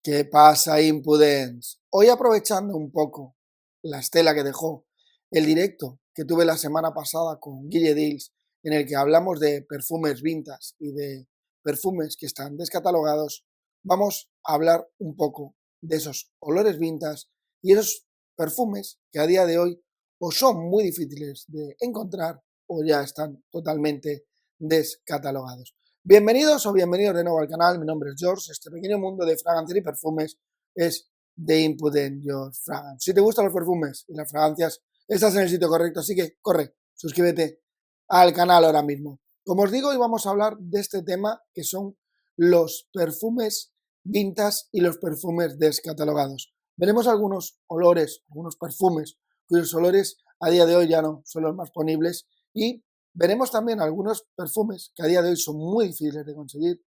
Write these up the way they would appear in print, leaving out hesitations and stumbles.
¿Qué pasa, Impudence? Hoy aprovechando un poco la estela que dejó el directo que tuve la semana pasada con Guille Deals, en el que hablamos de perfumes vintage y de perfumes que están descatalogados, vamos a hablar un poco de esos olores vintage y esos perfumes que a día de hoy o son muy difíciles de encontrar o ya están totalmente descatalogados. Bienvenidos o bienvenidos de nuevo al canal, mi nombre es George, este pequeño mundo de fragancias y perfumes es The Impudent Your Fragrance. Si te gustan los perfumes y las fragancias, estás en el sitio correcto, así que corre, suscríbete al canal ahora mismo. Como os digo, hoy vamos a hablar de este tema que son los perfumes vintage y los perfumes descatalogados. Veremos algunos olores, algunos perfumes cuyos olores a día de hoy ya no son los más ponibles y veremos también algunos perfumes que a día de hoy son muy difíciles de conseguir,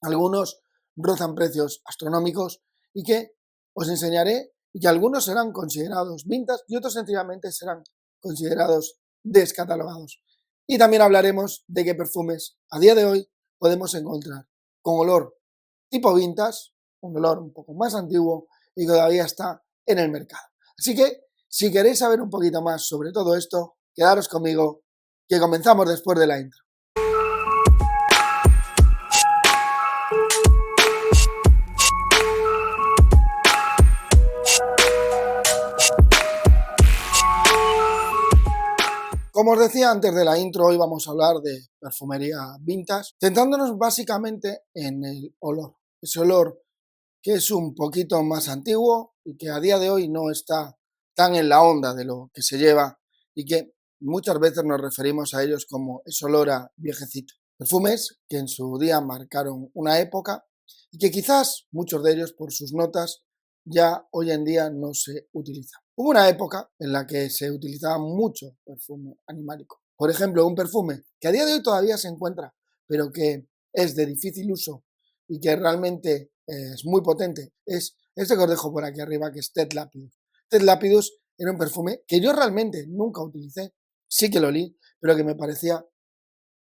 algunos rozan precios astronómicos y que os enseñaré y que algunos serán considerados vintage y otros sencillamente serán considerados descatalogados. Y también hablaremos de qué perfumes a día de hoy podemos encontrar con olor tipo vintage, un olor un poco más antiguo y que todavía está en el mercado. Así que si queréis saber un poquito más sobre todo esto, quedaros conmigo que comenzamos después de la intro. Como os decía antes de la intro, hoy vamos a hablar de perfumería vintage, centrándonos básicamente en el olor. Ese olor que es un poquito más antiguo y que a día de hoy no está tan en la onda de lo que se lleva y que muchas veces nos referimos a ellos como ese olor a viejecito. Perfumes que en su día marcaron una época y que quizás muchos de ellos por sus notas ya hoy en día no se utilizan. Hubo una época en la que se utilizaba mucho perfume animálico. Por ejemplo, un perfume que a día de hoy todavía se encuentra, pero que es de difícil uso y que realmente es muy potente, es este que os dejo por aquí arriba, que es Ted Lapidus. Ted Lapidus era un perfume que yo realmente nunca utilicé, sí que lo olí, pero que me parecía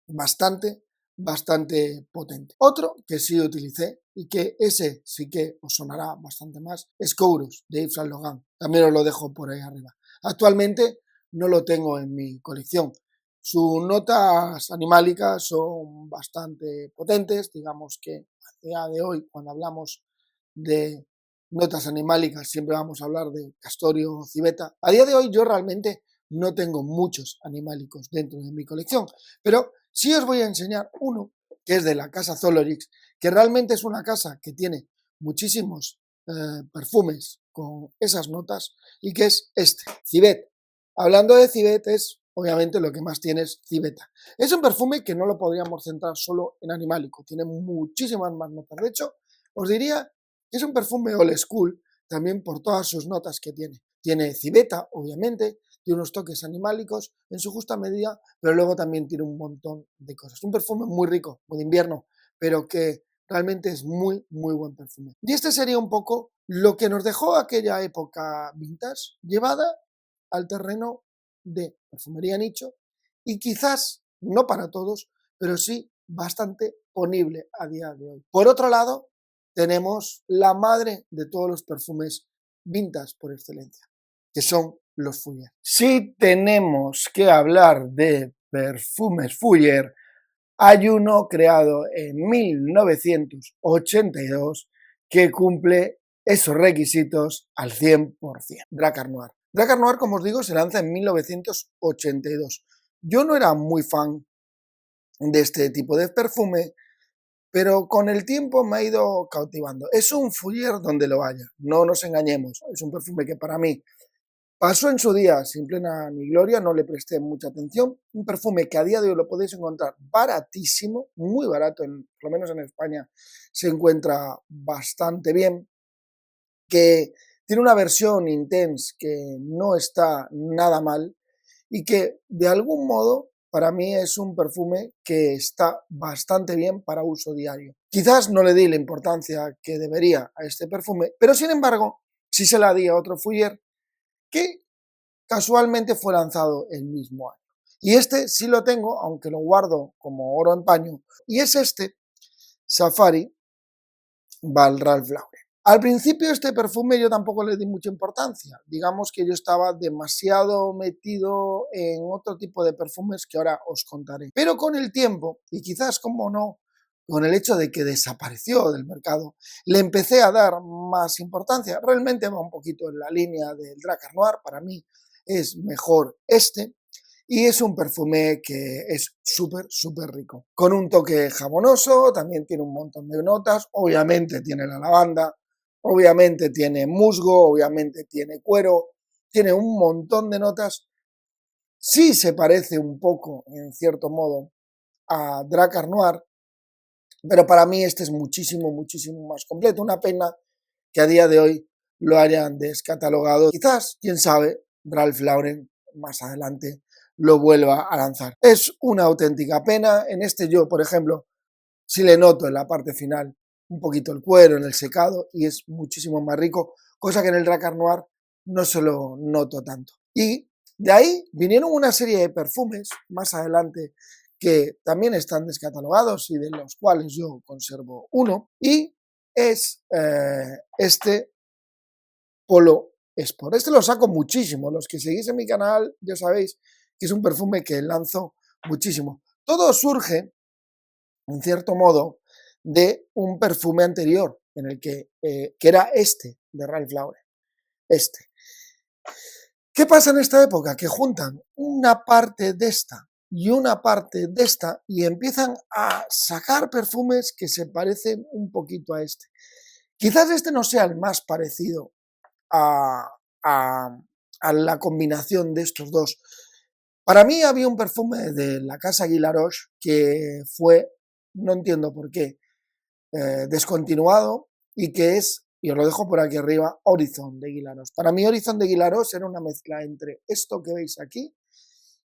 bastante potente. Otro que sí utilicé y que ese sí que os sonará bastante más es Kouros de Yves Saint Laurent. También os lo dejo por ahí arriba. Actualmente no lo tengo en mi colección. Sus notas animálicas son bastante potentes, digamos que a día de hoy cuando hablamos de notas animálicas siempre vamos a hablar de Castorio o Civeta. A día de hoy yo realmente no tengo muchos animálicos dentro de mi colección, pero sí os voy a enseñar uno que es de la casa Zolorix, que realmente es una casa que tiene muchísimos perfumes con esas notas y que es este, Civet. Hablando de Civet es obviamente lo que más tiene es Civeta. Es un perfume que no lo podríamos centrar solo en animálico, tiene muchísimas más notas. De hecho, os diría que es un perfume old school también por todas sus notas que tiene. Tiene civeta, obviamente, tiene unos toques animálicos en su justa medida, pero luego también tiene un montón de cosas. Un perfume muy rico, muy de invierno, pero que realmente es muy buen perfume. Y este sería un poco lo que nos dejó aquella época vintage, llevada al terreno de perfumería nicho y quizás, no para todos, pero sí bastante ponible a día de hoy. Por otro lado, tenemos la madre de todos los perfumes vintage por excelencia, que son los Fougère. Si tenemos que hablar de perfumes Fougère, hay uno creado en 1982 que cumple esos requisitos al 100%. Drakkar Noir. Drakkar Noir, como os digo, se lanza en 1982. Yo no era muy fan de este tipo de perfume, pero con el tiempo me ha ido cautivando. Es un Fougère donde lo vaya, no nos engañemos. Es un perfume que para mí pasó en su día sin plena ni gloria, no le presté mucha atención. Un perfume que a día de hoy lo podéis encontrar baratísimo, muy barato, por lo menos en España se encuentra bastante bien, que tiene una versión intense que no está nada mal y que de algún modo para mí es un perfume que está bastante bien para uso diario. Quizás no le di la importancia que debería a este perfume, pero sin embargo sí se la di a otro Fougère que casualmente fue lanzado el mismo año. Y este sí lo tengo, aunque lo guardo como oro en paño, y es este Safari by Ralph Lauren. Al principio este perfume yo tampoco le di mucha importancia, digamos que yo estaba demasiado metido en otro tipo de perfumes que ahora os contaré. Pero con el tiempo, y quizás como no, con el hecho de que desapareció del mercado, le empecé a dar más importancia. Realmente va un poquito en la línea del Drakkar Noir, para mí es mejor este, y es un perfume que es súper, súper rico. Con un toque jabonoso, también tiene un montón de notas, obviamente tiene la lavanda, obviamente tiene musgo, obviamente tiene cuero, tiene un montón de notas. Sí se parece un poco, en cierto modo, a Drakkar Noir, pero para mí este es muchísimo, muchísimo más completo. Una pena que a día de hoy lo hayan descatalogado. Quizás, quién sabe, Ralph Lauren más adelante lo vuelva a lanzar. Es una auténtica pena. En este yo, por ejemplo, sí le noto en la parte final un poquito el cuero en el secado y es muchísimo más rico, cosa que en el Drakkar Noir no se lo noto tanto. Y de ahí vinieron una serie de perfumes más adelante que también están descatalogados y de los cuales yo conservo uno, y es este Polo Sport. Este lo saco muchísimo, los que seguís en mi canal ya sabéis que es un perfume que lanzo muchísimo. Todo surge, en cierto modo, de un perfume anterior, en el que era este, de Ralph Lauren, este. ¿Qué pasa en esta época? Que juntan una parte de esta y una parte de esta y empiezan a sacar perfumes que se parecen un poquito a este. Quizás este no sea el más parecido a, a la combinación de estos dos. Para mí había un perfume de la casa Guilaroche que fue, no entiendo por qué, descontinuado y que es, y os lo dejo por aquí arriba, Horizon de Guilaroche. Para mí Horizon de Guilaroche era una mezcla entre esto que veis aquí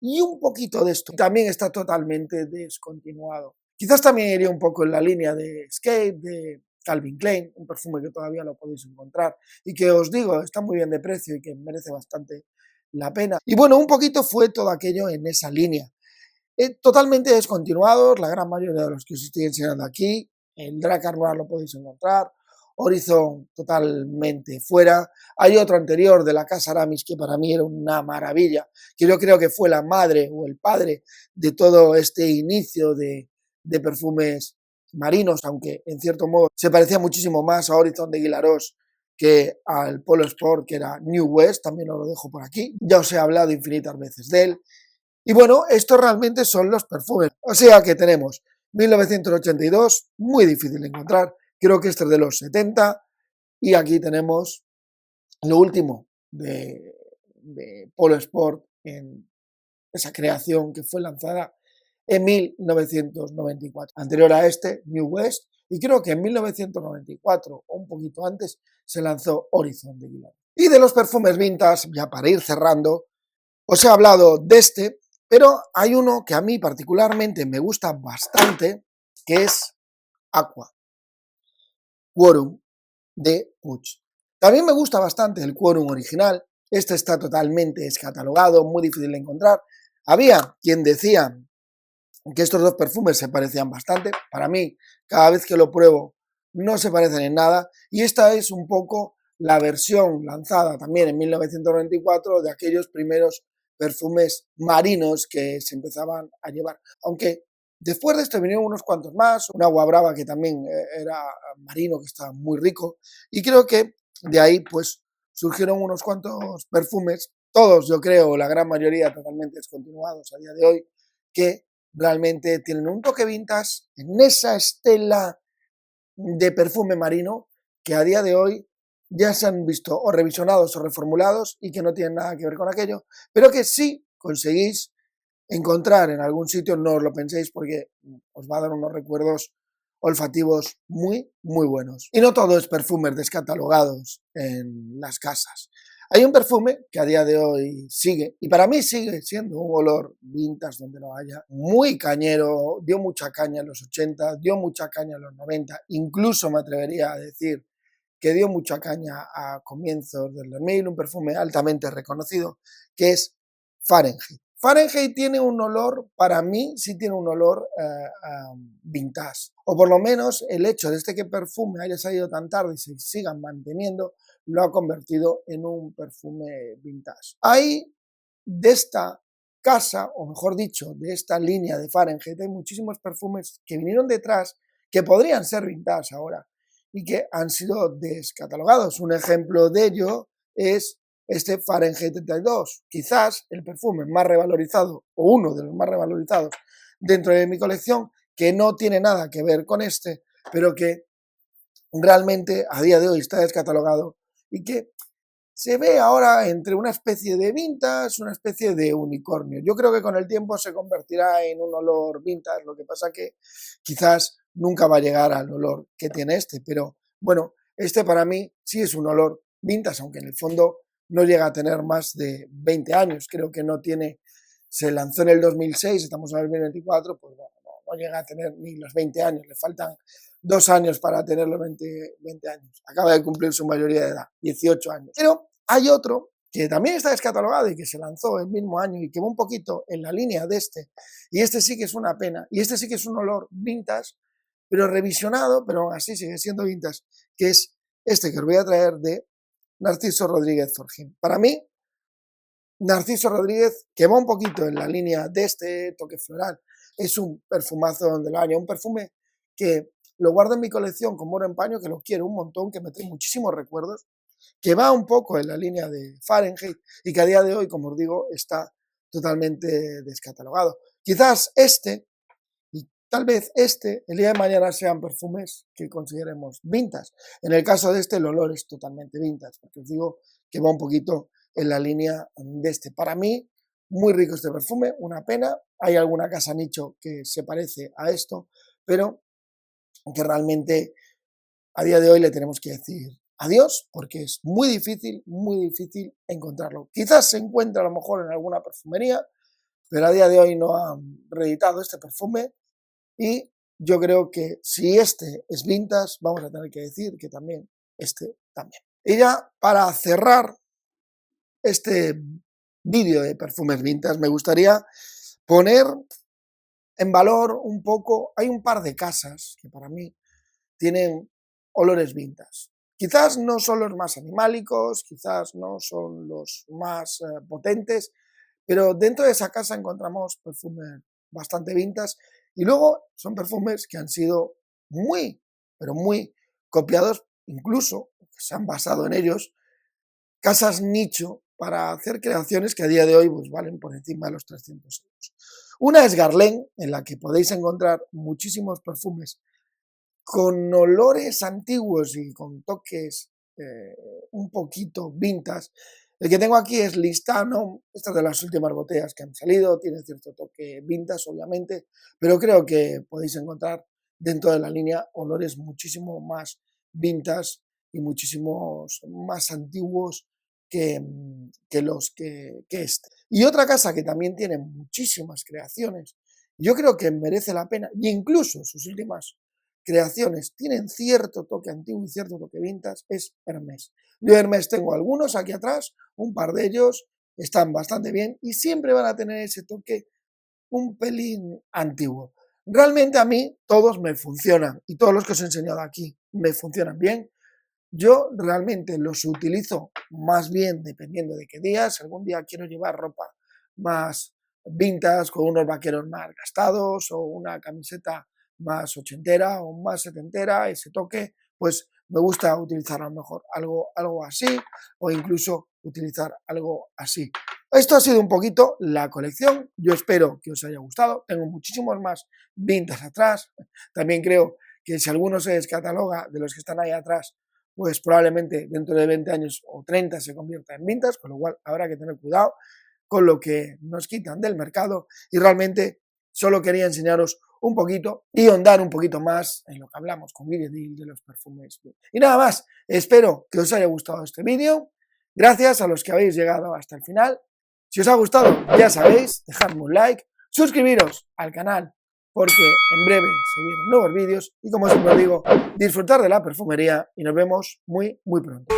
y un poquito de esto. También está totalmente descontinuado. Quizás también iría un poco en la línea de Escape, de Calvin Klein, un perfume que todavía lo podéis encontrar y que os digo, está muy bien de precio y que merece bastante la pena. Y bueno, un poquito fue todo aquello en esa línea. Totalmente descontinuados, la gran mayoría de los que os estoy enseñando aquí. El Drakkar Noir lo podéis encontrar, Horizon totalmente fuera. Hay otro anterior de la casa Aramis que para mí era una maravilla, que yo creo que fue la madre o el padre de todo este inicio de perfumes marinos, aunque en cierto modo se parecía muchísimo más a Horizon de Guilaroche que al Polo Sport, que era New West, también os lo dejo por aquí. Ya os he hablado infinitas veces de él. Y bueno, estos realmente son los perfumes. O sea que tenemos 1982, muy difícil de encontrar, creo que este es de los 70, y aquí tenemos lo último de Polo Sport en esa creación que fue lanzada en 1994. Anterior a este, New West, y creo que en 1994 o un poquito antes se lanzó Horizon de Guilaroche. Y de los perfumes vintage, ya para ir cerrando, os he hablado de este, pero hay uno que a mí particularmente me gusta bastante, que es Aqua, Quorum de Puig. También me gusta bastante el Quorum original, este está totalmente descatalogado, muy difícil de encontrar. Había quien decía que estos dos perfumes se parecían bastante, para mí cada vez que lo pruebo no se parecen en nada, y esta es un poco la versión lanzada también en 1994 de aquellos primeros perfumes marinos que se empezaban a llevar, aunque después de esto vinieron unos cuantos más, un agua brava que también era marino, que estaba muy rico, y creo que de ahí pues surgieron unos cuantos perfumes, todos yo creo, la gran mayoría totalmente descontinuados a día de hoy, que realmente tienen un toque vintage en esa estela de perfume marino que a día de hoy ya se han visto o revisionados o reformulados y que no tienen nada que ver con aquello, pero que sí conseguís encontrar en algún sitio, no os lo penséis porque os va a dar unos recuerdos olfativos muy, muy buenos. Y no todo es perfumes descatalogados en las casas. Hay un perfume que a día de hoy sigue, y para mí sigue siendo un olor vintage donde lo haya, muy cañero, dio mucha caña en los 80, dio mucha caña en los 90, incluso me atrevería a decir que dio mucha caña a comienzos del 2000, un perfume altamente reconocido, que es Fahrenheit. Fahrenheit tiene un olor, para mí, sí tiene un olor vintage. O por lo menos el hecho de que perfume haya salido tan tarde y se sigan manteniendo, lo ha convertido en un perfume vintage. Hay de esta casa, o mejor dicho, de esta línea de Fahrenheit, hay muchísimos perfumes que vinieron detrás que podrían ser vintage ahora y que han sido descatalogados. Un ejemplo de ello es este Fahrenheit 32, quizás el perfume más revalorizado o uno de los más revalorizados dentro de mi colección, que no tiene nada que ver con este, pero que realmente a día de hoy está descatalogado y que se ve ahora entre una especie de vintage, una especie de unicornio. Yo creo que con el tiempo se convertirá en un olor vintage, lo que pasa que quizás nunca va a llegar al olor que tiene este, pero bueno, este para mí sí es un olor vintage, aunque en el fondo no llega a tener más de 20 años, creo que no tiene, se lanzó en el 2006, estamos en el 2024, pues no llega a tener ni los 20 años, le faltan 2 años para tener los 20 años, acaba de cumplir su mayoría de edad, 18 años. Pero hay otro que también está descatalogado y que se lanzó el mismo año y que va un poquito en la línea de este, y este sí que es una pena, y este sí que es un olor vintage, pero revisionado, pero aún así sigue siendo vintage, que es este que os voy a traer de Narciso Rodríguez Forjín. Para mí, Narciso Rodríguez, que va un poquito en la línea de este toque floral, es un perfumazo del año, un perfume que lo guardo en mi colección como oro en paño, que lo quiero un montón, que me trae muchísimos recuerdos, que va un poco en la línea de Fahrenheit y que a día de hoy, como os digo, está totalmente descatalogado. Quizás este, y tal vez este, el día de mañana sean perfumes que consideremos vintage. En el caso de este, el olor es totalmente vintage, porque os digo que va un poquito en la línea de este. Para mí, muy rico este perfume, una pena. Hay alguna casa nicho que se parece a esto, pero que realmente a día de hoy le tenemos que decir adiós, porque es muy difícil encontrarlo. Quizás se encuentre a lo mejor en alguna perfumería, pero a día de hoy no han reeditado este perfume y yo creo que si este es vintage, vamos a tener que decir que también este también. Y ya para cerrar este vídeo de perfumes vintage, me gustaría poner en valor un poco, hay un par de casas que para mí tienen olores vintage. Quizás no son los más animálicos, quizás no son los más potentes, pero dentro de esa casa encontramos perfumes bastante vintage y luego son perfumes que han sido muy, pero muy copiados, incluso se han basado en ellos, casas nicho para hacer creaciones que a día de hoy pues, valen por encima de los 300 euros. Una es Guerlain, en la que podéis encontrar muchísimos perfumes con olores antiguos y con toques un poquito vintage. El que tengo aquí es Listano, esta es de las últimas botellas que han salido, tiene cierto toque vintage obviamente, pero creo que podéis encontrar dentro de la línea olores muchísimo más vintage y muchísimos más antiguos que los que este. Y otra casa que también tiene muchísimas creaciones, yo creo que merece la pena, e incluso sus últimas creaciones tienen cierto toque antiguo y cierto toque vintage, es Hermès. Yo Hermès tengo algunos aquí atrás, un par de ellos están bastante bien y siempre van a tener ese toque un pelín antiguo. Realmente a mí todos me funcionan y todos los que os he enseñado aquí me funcionan bien. Yo realmente los utilizo más bien dependiendo de qué día. Si algún día quiero llevar ropa más vintage con unos vaqueros más gastados o una camiseta más ochentera o más setentera, ese toque, pues me gusta utilizar a lo mejor algo así o incluso utilizar algo así. Esto ha sido un poquito la colección, yo espero que os haya gustado, tengo muchísimos más vintage atrás, también creo que si alguno se descataloga de los que están ahí atrás, pues probablemente dentro de 20 años o 30 se convierta en vintage, con lo cual habrá que tener cuidado con lo que nos quitan del mercado y realmente solo quería enseñaros un poquito y ahondar un poquito más en lo que hablamos con Guille de los perfumes. Y nada más, espero que os haya gustado este vídeo. Gracias a los que habéis llegado hasta el final. Si os ha gustado, ya sabéis, dejadme un like, suscribiros al canal porque en breve se vienen nuevos vídeos y como siempre digo, disfrutar de la perfumería y nos vemos muy pronto.